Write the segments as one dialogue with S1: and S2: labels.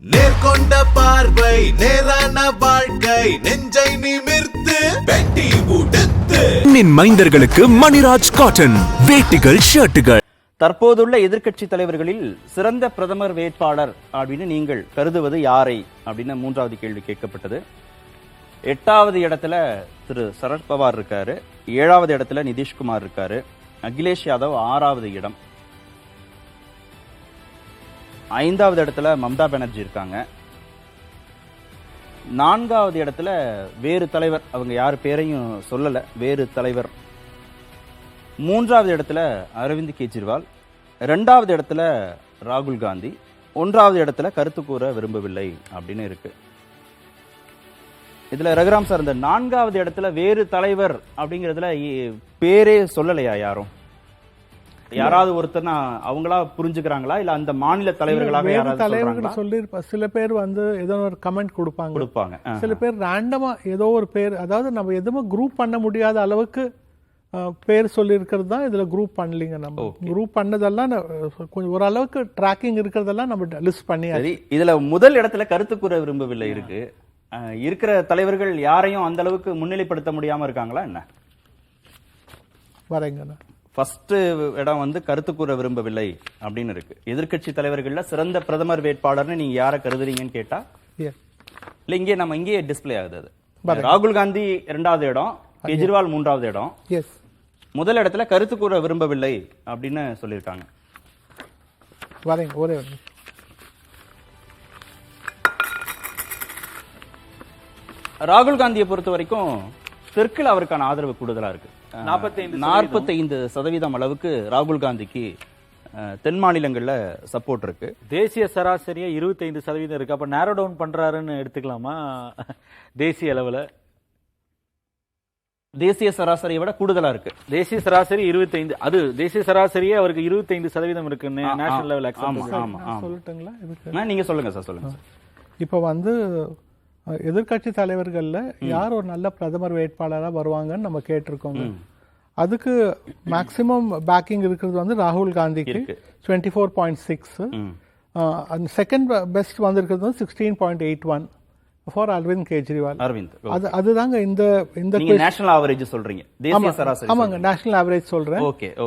S1: நேர்கொண்ட பார்வை நேரான வாழ்க்கை நெஞ்சை நிமிர்த்து வெட்டி உடுத்து
S2: மைந்தர்களுக்கு மணிராஜ் காட்டன் வேட்டிகள் ஷர்ட்டுகள்.
S3: தற்போதுள்ள எதிர்க்கட்சி தலைவர்களில் சிறந்த பிரதமர் வேட்பாளர் அப்படின்னு நீங்கள் கருதுவது யாரை அப்படின்னு மூன்றாவது கேள்வி கேட்கப்பட்டது. 8வது இடத்துல திரு சரத்பவார் இருக்காரு, 7வது இடத்துல நிதிஷ்குமார் இருக்காரு, அகிலேஷ் யாதவ் 6வது இடம், 5வது இடத்துல மம்தா பானர்ஜி இருக்காங்க, 4வது இடத்துல வேறு தலைவர், அவங்க யார் பேரையும் சொல்லல, வேறு தலைவர், 3வது இடத்துல அரவிந்த் கெஜ்ரிவால், 2வது இடத்துல ராகுல் காந்தி, 1வது இடத்துல கருத்து கூற விரும்பவில்லை அப்படின்னு இருக்கு. இதுல ரகுராம் சார், இந்த 4வது இடத்துல வேறு தலைவர் அப்படிங்கிறதுல பேரே சொல்லலையா யாரும்? யாராவது ஒருத்தர் அவங்களா புரிஞ்சுக்கிறாங்களா இல்ல அந்த மாநில தலைவர்களாக யாராவது
S4: தலைவர்கள் சொல்லி சில பேர் ஏதோ ஒரு கமெண்ட் கொடுப்பாங்க. சில பேர் ரேண்டமா ஏதோ ஒரு பேர், அதாவது நம்ம எதுவுமே குரூப் பண்ண முடியாத அளவுக்கு பேர் சொல்லி இருக்கிறது தான் இதுல குரூப் பண்ணலீங்க. நம்ம குரூப் பண்ணதெல்லாம் கொஞ்சம் ஓரளவுக்கு ட்ராக்கிங் இருக்கிறதெல்லாம் நம்ம லிஸ்ட் பண்ணி.
S3: இதுல முதல் இடத்துல கருத்து கூற விரும்பவில்லை இருக்கு. இருக்கிற தலைவர்கள் யாரையும் அந்த அளவுக்கு முன்னிலைப்படுத்த முடியாம இருக்காங்களா என்ன?
S4: வரேங்க.
S3: ஃபர்ஸ்ட் இடம் கருத்து கூற விரும்பவில்லை அப்படின்னு இருக்கு. எதிர்க்கட்சி தலைவர்கள்ல சிறந்த பிரதமர் வேட்பாளர்னு நீங்க யாரை கருதுறீங்கன்னு கேட்டா இல்ல இங்கே டிஸ்பிளே ஆகுது. அது ராகுல் காந்தி 2வது இடம், கெஜ்ரிவால் 3வது இடம். முதல் இடத்துல கருத்து கூற விரும்பவில்லை அப்படின்னு சொல்லியிருக்காங்க.
S4: ஒரே
S3: ராகுல் காந்தியை பொறுத்த வரைக்கும் தெற்கில் அவருக்கான ஆதரவு கூடுதலா இருக்கு. 45% அளவுக்கு ராகுல் காந்திக்கு தென் மாநிலங்கள்ல சப்போர்ட் இருக்கு.
S5: தேசிய சராசரியா 25% இருக்கு. அப்ப நேரோ டவுன் பண்றாருன்னு எடுத்துக்கலாமா? தேசிய அளவுல
S3: தேசிய சராசரியை விட கூடுதலா இருக்கு.
S5: தேசிய சராசரி 25, அது தேசிய சராசரியே அவருக்கு 25% இருக்கு நேஷனல் லெவல்.
S3: சொல்லட்டுங்களா? நீங்க சொல்லுங்க சார், சொல்லுங்க.
S4: இப்ப எதிர்கட்சி தலைவர்கள்ல யார் ஒரு நல்ல பிரதமர் வேட்பாளராக வருவாங்கன்னு நம்ம கேட்டிருக்கோங்க. அதுக்கு மேக்சிமம் பேக்கிங் இருக்கிறது ராகுல் காந்திக்கு 24.6. செகண்ட் பெஸ்ட் வந்திருக்கிறது 16.81 ஃபார் அரவிந்த் கெஜ்ரிவால். அதுதாங்க இந்த
S3: நேஷனல் ஆவரேஜ் சொல்றீங்க. தேசிய சராசரி.
S4: ஆமாங்க, நேஷனல் ஆவரேஜ் சொல்றேன்.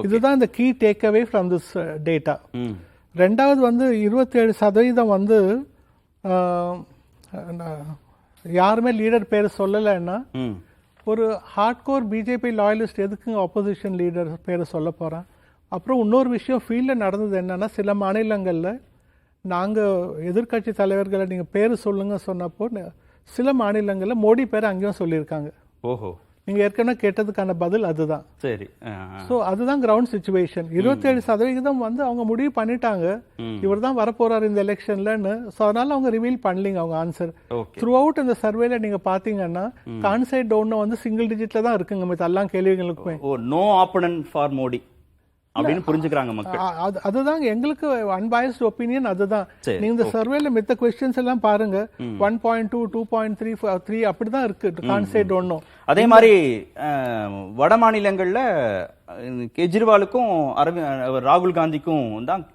S4: இதுதான் இந்த key take away from this data. 2வது 27% யாருமே லீடர் பேர் சொல்லலைன்னா ஒரு ஹார்ட்கோர் பிஜேபி லாயலிஸ்ட் எதுக்குங்க ஆப்போசிஷன் லீடர் பேரை சொல்ல போறான்? அப்புறம் இன்னொரு விஷயம் ஃபீல்ட்ல நடந்தது என்னன்னா, சில மாநிலங்கள்ல நாங்க எதிர்கட்சி தலைவர்களை நீங்க பேரு சொல்லுங்க சொன்னப்போ சில மாநிலங்கள்ல மோடி பேரை அங்கேயும் சொல்லியிருக்காங்க.
S3: ஓஹோ,
S4: நீங்க ஏற்கனவே கேட்டதுக்கான பதில் அதுதான்.
S3: சரி.
S4: சோ அதுதான் கிரவுண்ட் சிச்சுவேஷன். 27% அவங்க முடிவு பண்ணிட்டாங்க இவர் தான் வரப்போறாரு இந்த எலெக்ஷன்லன்னு. சோ அதனால அவங்க ரிவீல் பண்ணலீங்க அவங்க ஆன்சர். த்ரூ அவுட் இந்த சர்வேல நீங்க பாத்தீங்கன்னா கான்சைட் டவுன் சிங்கிள் டிஜிட்ல தான் இருக்குங்க மத்த எல்லா கேள்விகளுக்குமே.
S3: நோ ஆப்போனன்ட் ஃபார் மோடி அப்படின்னு புரிஞ்சுக்கிறாங்க மக்கள்.
S4: அதுதான் எங்களுக்கு அன்பயஸ்ட் ஒப்பீனியன். அதுதான் நீங்க இந்த சர்வேல மித்த क्वेश्चंस எல்லாம் பாருங்க. 1.2, 2.3, 3 அப்படிதான் இருக்கு கான்செப்ட் ஒண்ணும்.
S3: அதே மாதிரி வட மாநிலங்கள்ல கெஜ்ரிவாலுக்கும் ராகுல் காந்திக்கும் தான்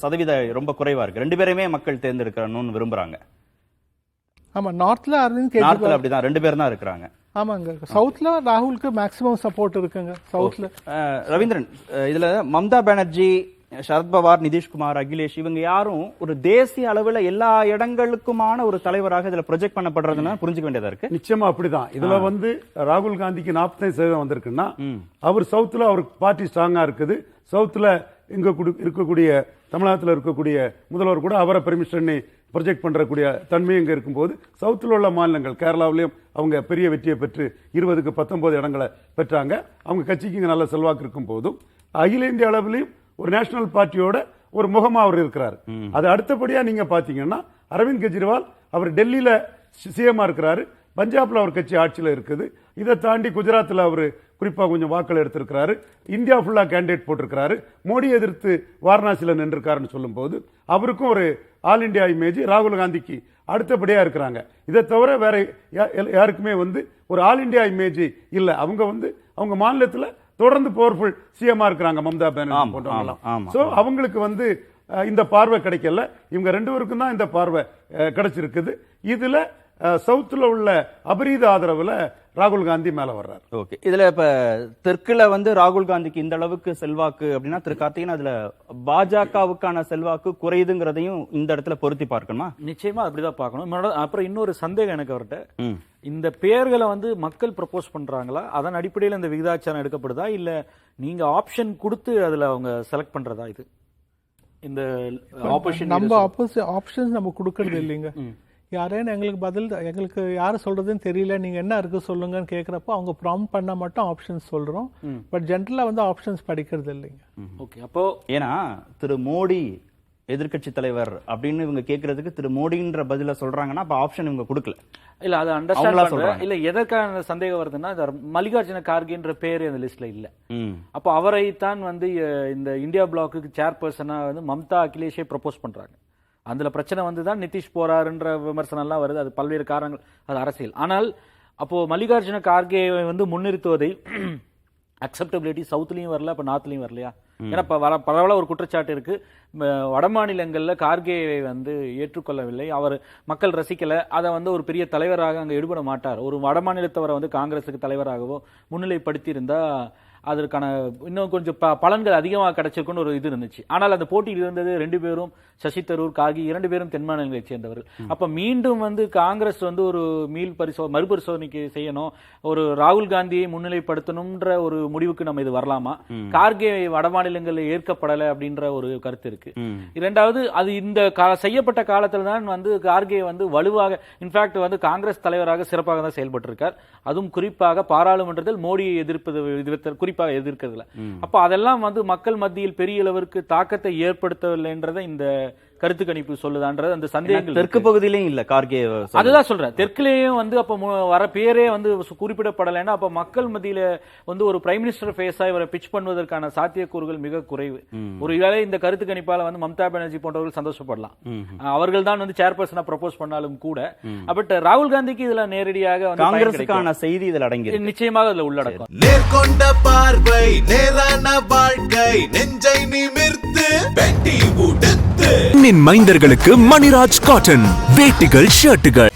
S3: சதவீதம் ரொம்ப குறைவா இருக்கு. 2 பேரையுமே மக்கள் தேர்ந்தெடுக்கணும்னு விரும்புறாங்க.
S4: ஆமா, நார்த்ல அரவிந்த் கெஜ்ரிவால்
S3: அப்படிதான் 2 பேர் தான் இருக்கிறாங்க.
S4: ஆமாங்க, சவுத்ல ராகுலுக்கு மேக்ஸிமம் சப்போர்ட் இருக்குங்க. சவுத்ல
S3: ரவீந்திரன், இதுல மம்தா பானர்ஜி, சரத்பவார், நிதிஷ்குமார், அகிலேஷ் இவங்க யாரும் ஒரு தேசிய அளவுல எல்லா இடங்களுக்குமான ஒரு தலைவராக இதுல ப்ரொஜெக்ட் பண்ணப்படுறதுன்னா புரிஞ்சுக்க வேண்டியதா இருக்கு.
S6: நிச்சயமா அப்படிதான். இதுல ராகுல் காந்திக்கு 45% வந்திருக்குன்னா அவர் சவுத்ல அவருக்கு பார்ட்டி ஸ்ட்ராங்கா இருக்குது. சவுத்ல இங்க இருக்கக்கூடிய தமிழகத்தில் இருக்கக்கூடிய முதல்வர் கூட அவரை பெர்மிஷன் ப்ரொஜெக்ட் பண்றக்கூடிய தன்மை இங்க இருக்கும்போது, சவுத்தில் உள்ள மாநிலங்கள் கேரளாவிலையும் அவங்க பெரிய வெற்றியை பெற்று 20க்கு 19 இடங்களை பெற்றாங்க. அவங்க கட்சிக்கு இங்க நல்ல செல்வாக்கு இருக்கும் போதும் அகில இந்திய அளவிலையும் ஒரு நேஷனல் பார்ட்டியோட ஒரு முகமா அவர் இருக்கிறார். அது அடுத்தபடியா நீங்க பாத்தீங்கன்னா அரவிந்த் கெஜ்ரிவால் அவர் டெல்லியில சிஎம்மா இருக்கிறாரு, பஞ்சாப்ல அவர் கட்சி ஆட்சியில் இருக்குது. இதை தாண்டி குஜராத்தில் அவர் குறிப்பா கொஞ்சம் வாக்கள் எடுத்திருக்கிறாரு. இந்தியா ஃபுல்லா கேண்டிடேட் போட்டிருக்கிறாரு. மோடி எதிர்த்து வாரணாசியில் நின்றிருக்காருன்னு சொல்லும் போது அவருக்கும் ஒரு ஆல் இண்டியா இமேஜ் ராகுல் காந்திக்கு அடுத்தபடியா இருக்கிறாங்க. இதை தவிர வேற யாருக்குமே ஒரு ஆல் இண்டியா இமேஜ் இல்ல. அவங்க அவங்க மாநிலத்தில் தொடர்ந்து பவர்ஃபுல் சிஎம்மா இருக்கிறாங்க, மம்தா பானர்ஜி போன்றவங்க. சோ அவங்களுக்கு இந்த பார்வை கிடைக்கல. இவங்க 2 பேருக்கும் தான் இந்த பார்வை கிடைச்சிருக்குது. இதுல சவுத்துல உள்ள அபரீத ஆதரவுல ராகுல் காந்தி மேல வர்றாரு.
S3: ஓகே, இதுல இப்ப தெற்குல வந்து ராகுல் காந்திக்கு இந்த அளவுக்கு செல்வாக்கு அப்படின்னா திரு கார்த்திகேயன் அதுல பாஜகவுக்கான செல்வாக்கு குறையுதுங்கிறதையும் இந்த இடத்துல பொருத்தி பார்க்கணுமா?
S5: நிச்சயமா அப்படிதான் பார்க்கணும். அப்புறம் இன்னொரு சந்தேகம் எனக்கு அவர்கிட்ட, இந்த பெயர்களை வந்து மக்கள் ப்ரப்போஸ் பண்றாங்களா, அதன் அடிப்படையில் இந்த விகிதாச்சாரம் எடுக்கப்படுதா, இல்ல நீங்க ஆப்ஷன் கொடுத்து அதுல அவங்க செலக்ட் பண்றதா? இது இந்த
S4: நம்ம ஆப்ஷன்ஸ் நம்ம கொடுக்கறது இல்லைங்க. யாரேன்னு எங்களுக்கு யாரு சொல்றதுன்னு தெரியல, நீங்க என்ன இருக்கு சொல்லுங்கன்னு கேக்குறப்போ அவங்க ப்ராம்ப்ட் பண்ணா மட்டும் ஆப்ஷன்ஸ் சொல்றோம். பட் ஜென்ரலா வந்து ஆப்ஷன்ஸ் படிக்கிறது இல்லைங்க.
S5: ஓகே, அப்போ
S3: ஏன்னா திரு மோடி எதிர்க்கட்சி தலைவர் அப்படின்னு இவங்க கேட்கறதுக்கு திரு மோடின்ற பதில சொல்றாங்கன்னா அப்ப ஆப்ஷன் இவங்க கொடுக்கல.
S5: இல்ல அது அண்டர்ஸ்டாண்ட் பண்றேன். இல்ல எதற்கான சந்தேகம் வருதுன்னா, மல்லிகார்ஜுன கார்கேன்ற பேர் அந்த லிஸ்ட்ல இல்ல. அப்போ அவரை தான் வந்து இந்த இந்தியா பிளாக்கு சேர்பர்சனா வந்து மம்தா அகிலேஷே ப்ரப்போஸ் பண்றாங்க. அதுல பிரச்சனை வந்துதான் நிதிஷ் போறாருன்ற விமர்சனம் எல்லாம் வருது. அது பல்வேறு காரணங்கள், அது அரசியல். ஆனால் அப்போ மல்லிகார்ஜுன கார்கே வந்து முன்னிறுத்துவதை அக்செப்டபிலிட்டி சவுத்லயும் வரல, அப்ப நார்த்லயும் வரலையா? ஏன்னா பரவாயில்ல ஒரு குற்றச்சாட்டு இருக்கு, வட மாநிலங்கள்ல கார்கேவை வந்து ஏற்றுக்கொள்ளவில்லை, அவர் மக்கள் ரசிக்கல, அதை வந்து ஒரு பெரிய தலைவராக அங்க ஈடுபட மாட்டார். ஒரு வட மாநிலத்தவரை வந்து காங்கிரஸுக்கு தலைவராகவோ முன்னிலைப்படுத்தி இருந்தா அதற்கான இன்னும் கொஞ்சம் பலன்கள் அதிகமாக கிடைச்சிருக்குன்னு ஒரு இது இருந்துச்சு. ஆனால் அந்த போட்டியில் இருந்தது 2 பேரும் சசி தரூர், கார்கி 2 பேரும் தென் மாநிலங்களை சேர்ந்தவர்கள். அப்ப மீண்டும் வந்து காங்கிரஸ் வந்து ஒரு மறுபரிசோதனைக்கு செய்யணும், ஒரு ராகுல் காந்தியை முன்னிலைப்படுத்தணும்ன்ற ஒரு முடிவுக்கு நம்ம இது வரலாமா? கார்கே வட மாநிலங்களில் ஏற்கப்படலை அப்படின்ற ஒரு கருத்து இருக்கு. இரண்டாவது, அது இந்த செய்யப்பட்ட காலத்துல தான் வந்து கார்கே வந்து வலுவாக, இன்ஃபேக்ட் வந்து காங்கிரஸ் தலைவராக சிறப்பாக தான் செயல்பட்டு இருக்கார். அதுவும் குறிப்பாக பாராளுமன்றத்தில் மோடியை எதிர்ப்பது எதிர்க்கிறதுல. அப்ப அதெல்லாம் வந்து மக்கள் மத்தியில் பெரிய அளவிற்கு தாக்கத்தை ஏற்படுத்தவில்லைன்றதை இந்த கருத்து கணிப்பு சொல்லுதான்றது அந்த சந்தேகங்கள்
S3: தெற்கு பகுதியிலையும் இல்ல கார்கே.
S5: அதுதான் சொல்றேன், தெற்குலயும் வந்து அப்ப வர பேரே வந்து குறிப்பிடப்படலைன்னா அப்ப மக்கள் மத்தியில வந்து ஒரு பிரைம் மினிஸ்டர் ஃபேஸா இவரை பிச் பண்ணுவதற்கான சாத்தியக்கூறுகள் மிக குறைவு. ஒருவேளை இந்த கருத்து கணிப்பால வந்து மம்தா பானர்ஜி போன்றவர்கள் சந்தோஷப்படலாம், அவர்கள் தான் வந்து சேர்பர்சனா ப்ரப்போஸ் பண்ணாலும் கூட. பட் ராகுல் காந்திக்கு இதுல நேரடியாக
S3: காங்கிரசுக்கான செய்தி இதில் அடங்கி
S5: நிச்சயமாக அதுல உள்ளடக்கம்.
S1: நேர்கொண்ட பார்வை, நேரான வாழ்க்கை, நெஞ்சை நிமிர்த்து வெட்டி உடுத்து.
S2: மைந்தர்களுக்கு மணிராஜ் காட்டன் வேட்டிகள் ஷர்ட்டுகள்.